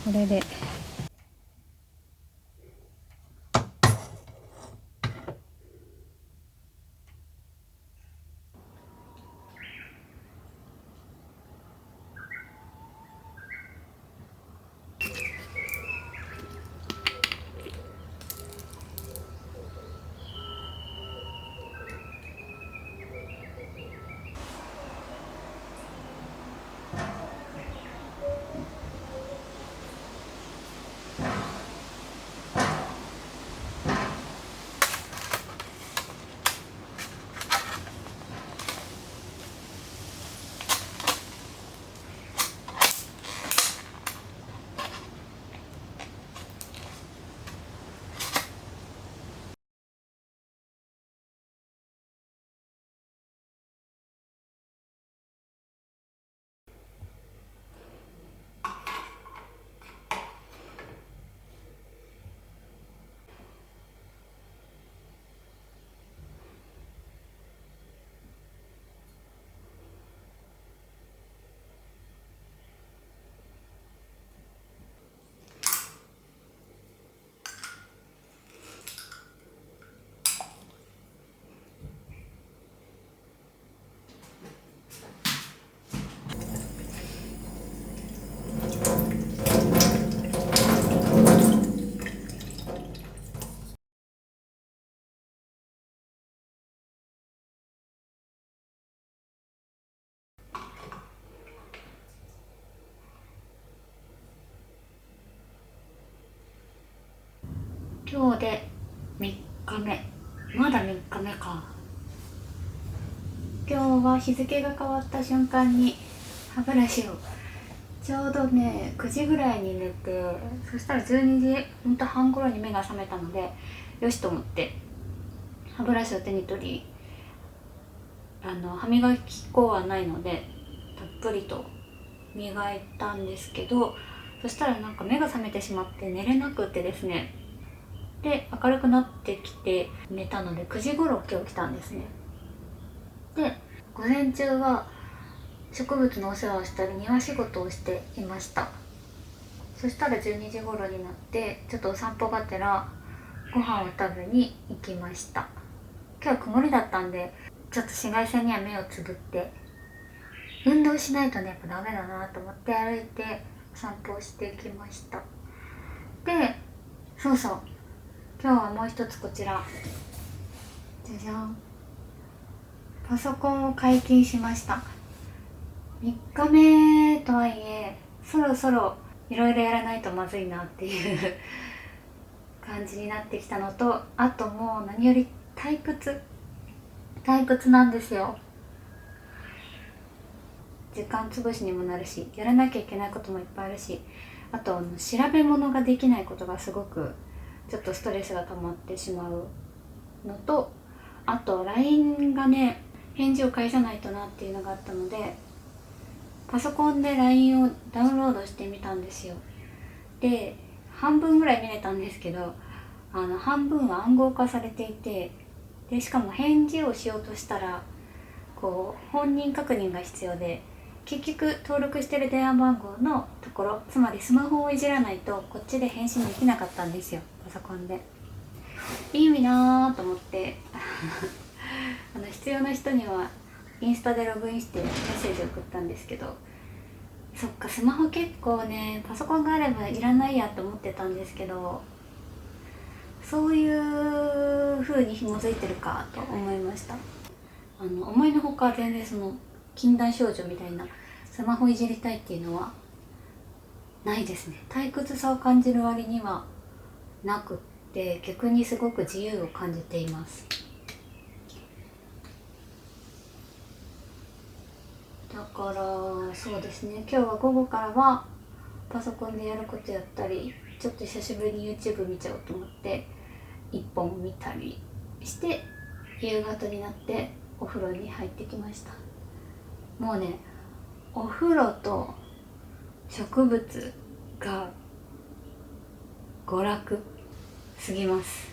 これで今日で3日目。まだ3日目か。今日は日付が変わった瞬間に歯ブラシをちょうどね9時ぐらいに寝て、そしたら12時ほんと半頃に目が覚めたので、よしと思って歯ブラシを手に取り、歯磨き粉はないのでたっぷりと磨いたんですけど、そしたらなんか目が覚めてしまって寝れなくてですね。で明るくなってきて寝たので9時頃今日来たんですね。で午前中は植物のお世話をしたり庭仕事をしていました。そしたら12時頃になってちょっとお散歩がてらご飯を食べに行きました。今日は曇りだったんでちょっと紫外線には目をつぶって、運動しないとねやっぱダメだなと思って歩いて散歩をしてきました。でそうそう、今日はもう一つこちら、じゃじゃん、パソコンを解禁しました。3日目とはいえそろそろいろいろやらないとまずいなっていう感じになってきたのと、あともう何より退屈なんですよ。時間潰しにもなるし、やらなきゃいけないこともいっぱいあるし、あと調べ物ができないことがすごくちょっとストレスが溜まってしまうのと、あと LINE がね返事を返さないとなっていうのがあったので、パソコンで LINE をダウンロードしてみたんですよ。で半分ぐらい見れたんですけど、半分は暗号化されていて、でしかも返事をしようとしたらこう本人確認が必要で、結局登録してる電話番号のところ、つまりスマホをいじらないとこっちで返信できなかったんですよ、パソコンで。意味なーと思って必要な人にはインスタでログインしてメッセージを送ったんですけど、そっかスマホ結構ねパソコンがあればいらないやと思ってたんですけど、そういう風に紐づいてるかと思いました。思いのほか全然その禁断症状みたいなスマホいじりたいっていうのはないですね。退屈さを感じる割にはなくって、逆にすごく自由を感じています。だからそうですね、今日は午後からはパソコンでやることやったり、ちょっと久しぶりに YouTube 見ちゃおうと思って一本見たりして、夕方になってお風呂に入ってきました。もうね、お風呂と植物が娯楽すぎます。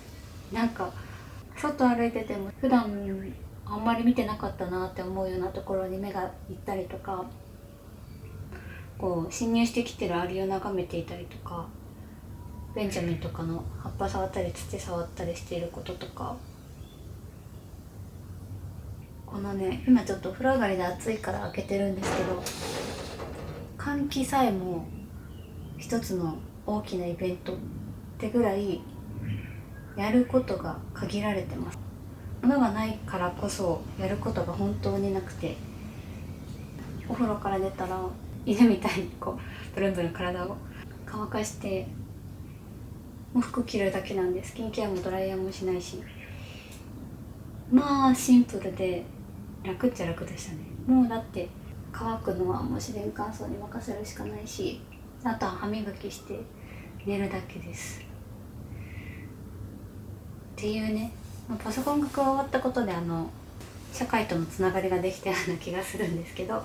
なんか外歩いてても普段あんまり見てなかったなって思うようなところに目が行ったりとか、こう侵入してきてるアリを眺めていたりとか、ベンジャミンとかの葉っぱ触ったり土触ったりしていることとか、このね、今ちょっとお風呂上がりで暑いから開けてるんですけど、換気さえも一つの大きなイベントってぐらいやることが限られてます。物がないからこそやることが本当になくて、お風呂から出たら犬みたいにこうブルンブルン体を乾かしてもう服着るだけなんで、スキンケアもドライヤーもしないし、まあシンプルで楽っちゃ楽でしたね。もうだって乾くのはもう自然乾燥に任せるしかないし、あとは歯磨きして寝るだけですっていうね。パソコンが加わったことで社会とのつながりができたような気がするんですけど、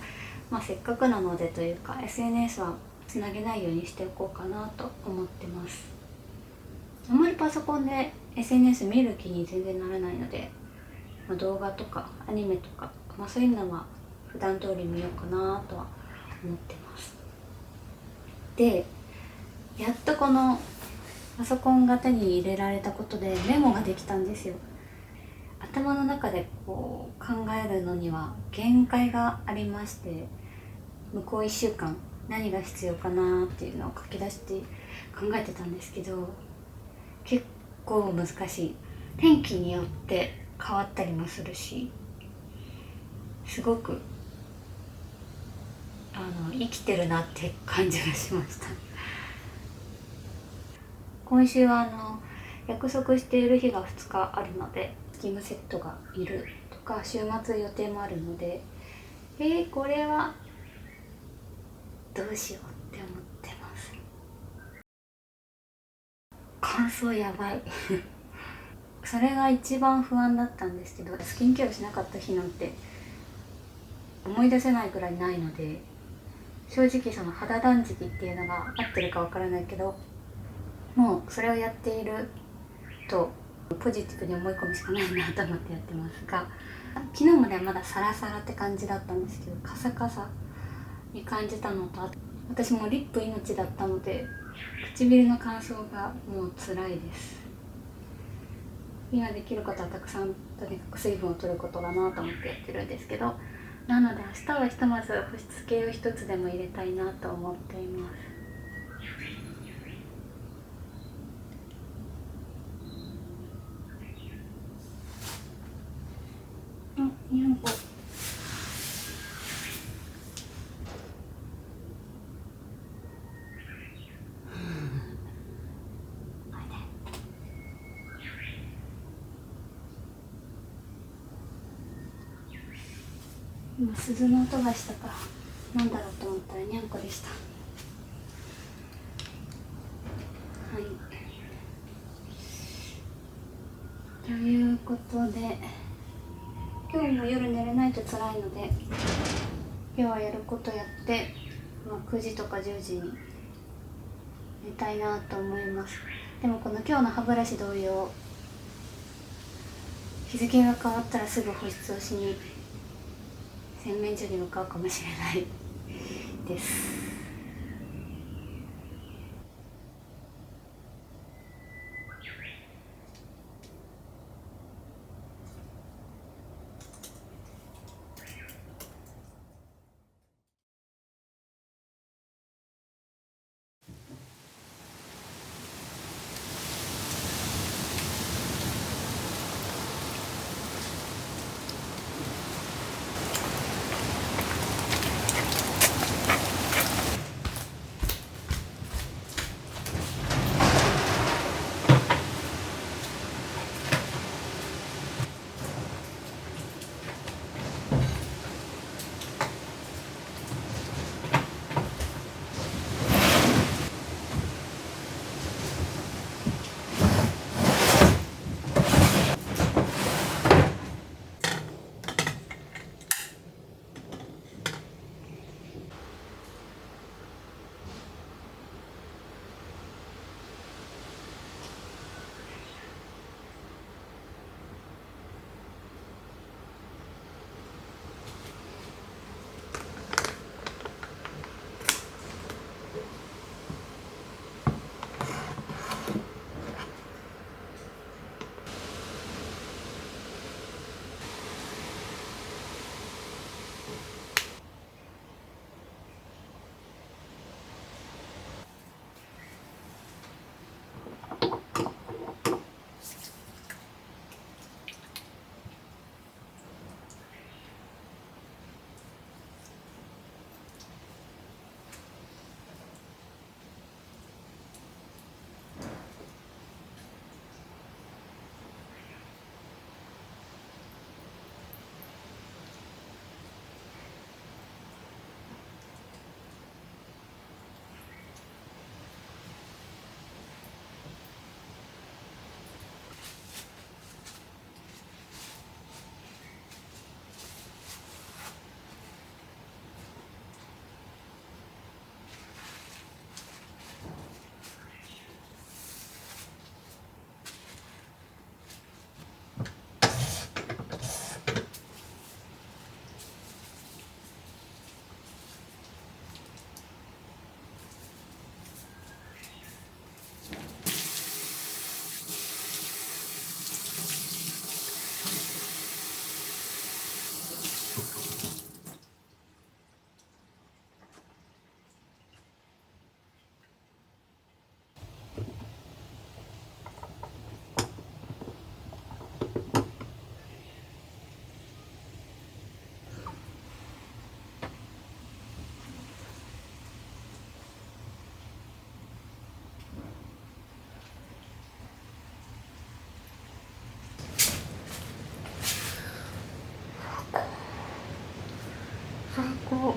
せっかくなのでというか SNS はつなげないようにしておこうかなと思ってます。あんまりパソコンで SNS 見る気に全然ならないので、動画とかアニメとか、そういうのは普段通り見ようかなとは思ってます。で、やっとこのパソコンが手に入れられたことでメモができたんですよ。頭の中でこう考えるのには限界がありまして、向こう1週間何が必要かなっていうのを書き出して考えてたんですけど、結構難しい。天気によって変わったりもするし、すごく生きてるなって感じがしました。今週は約束している日が2日あるので、スキムセットがいるとか週末予定もあるので、これはどうしようって思ってます。乾燥やばいそれが一番不安だったんですけど、スキンケアをしなかった日なんて思い出せないくらいないので、正直その肌断食っていうのが合ってるかわからないけど、もうそれをやっているとポジティブに思い込むしかないなと思ってやってますが、昨日まではまだサラサラって感じだったんですけど、カサカサに感じたのと、私もリップ命だったので唇の乾燥がもう辛いです。今できることはたくさんとにかく水分を取ることだなと思ってやってるんですけど、なので明日はひとまず保湿系を一つでも入れたいなと思っています。にゃんこ今鈴の音がしたからなんだろうと思ったらにゃんこでした。はい、ということで、今日も夜寝れないと辛いので、今日はやることやって、9時とか10時に寝たいなと思います。でもこの今日の歯ブラシ同様、日付が変わったらすぐ保湿をしに洗面所に向かうかもしれないです。高。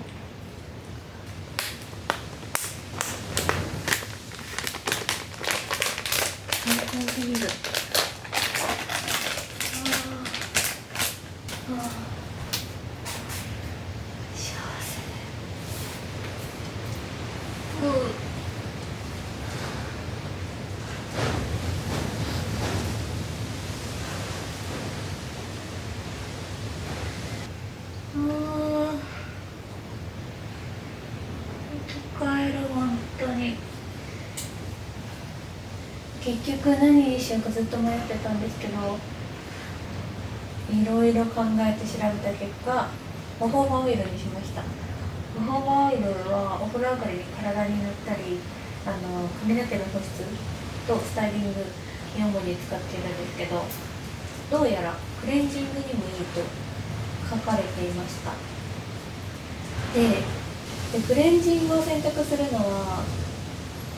最高すぎる。幸せ。帰る本当に。結局何にしようかずっと迷ってたんですけど、いろいろ考えて調べた結果、ホホバオイルにしました。ホホバオイルはお風呂上がりに体に塗ったり、髪の毛の保湿とスタイリングに主に使っているんですけど、どうやらクレンジングにもいいと書かれていました。でクレンジングを選択するのは、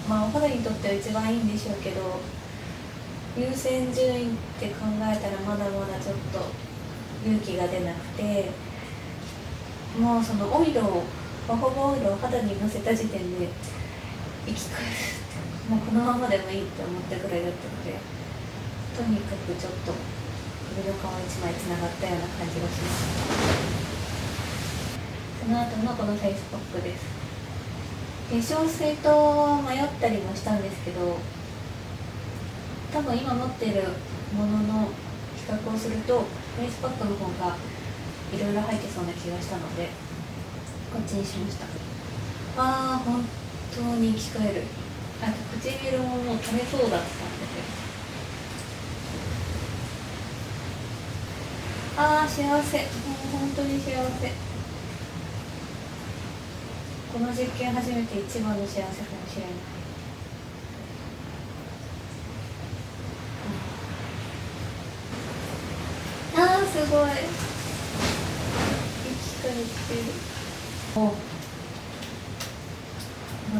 お肌にとっては一番いいんでしょうけど、優先順位って考えたらまだまだちょっと勇気が出なくて、もうそのオイルをホホバオイルを肌にのせた時点で生き返る、もうこのままでもいいって思ったぐらいだったので、とにかくちょっと首の皮一枚つながったような感じがします。その後のこのフェイスパックです。化粧水と迷ったりもしたんですけど、多分今持っているものの比較をするとフェイスパックの方がいろいろ入ってそうな気がしたのでこっちにしました。本当に生き返る。あと唇ももう垂れそうだったんですよ。幸せ。もう本当に幸せ。この実験初めて一番の幸せかもしれない。すごい。生き返ってる。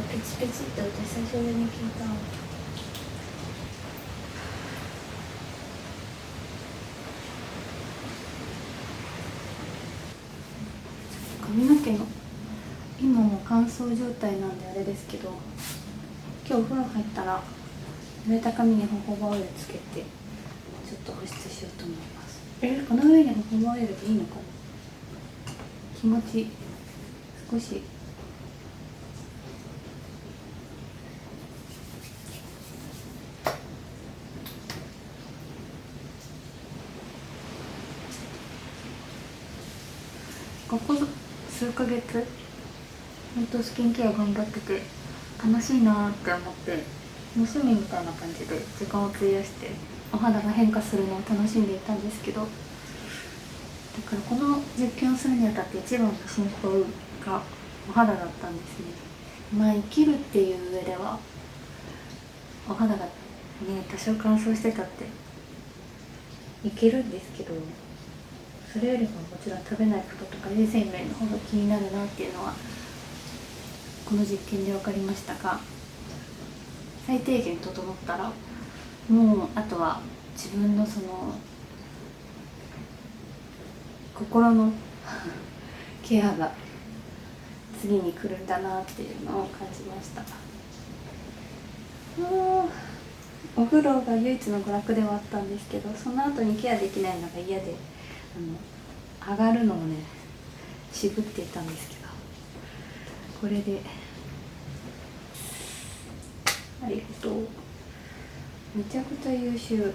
ペチペチって音久しぶりに聞いた。髪の毛の今も乾燥状態なんであれですけど、今日お風呂入ったら濡れた髪にホホバオイルつけてちょっと保湿しようと思います。この上にホホバオイルでいいのかな。気持ち少しここ数ヶ月本当スキンケア頑張ってて楽しいなって思って、趣味みたいな感じで時間を費やしてお肌が変化するのを楽しんでいたんですけど、だからこの実験をするにあたって一番の心配がお肌だったんですね。生きるっていう上ではお肌がね多少乾燥してたっていけるんですけど、それよりももちろん食べないこととか衛生面の方が気になるなっていうのはこの実験で分かりましたが、最低限整ったらもうあとは自分のその心のケアが次に来るんだなっていうのを感じました。お風呂が唯一の娯楽ではあったんですけど、その後にケアできないのが嫌で上がるのをね渋っていたんですけど、これでありがとう。めちゃくちゃ優秀。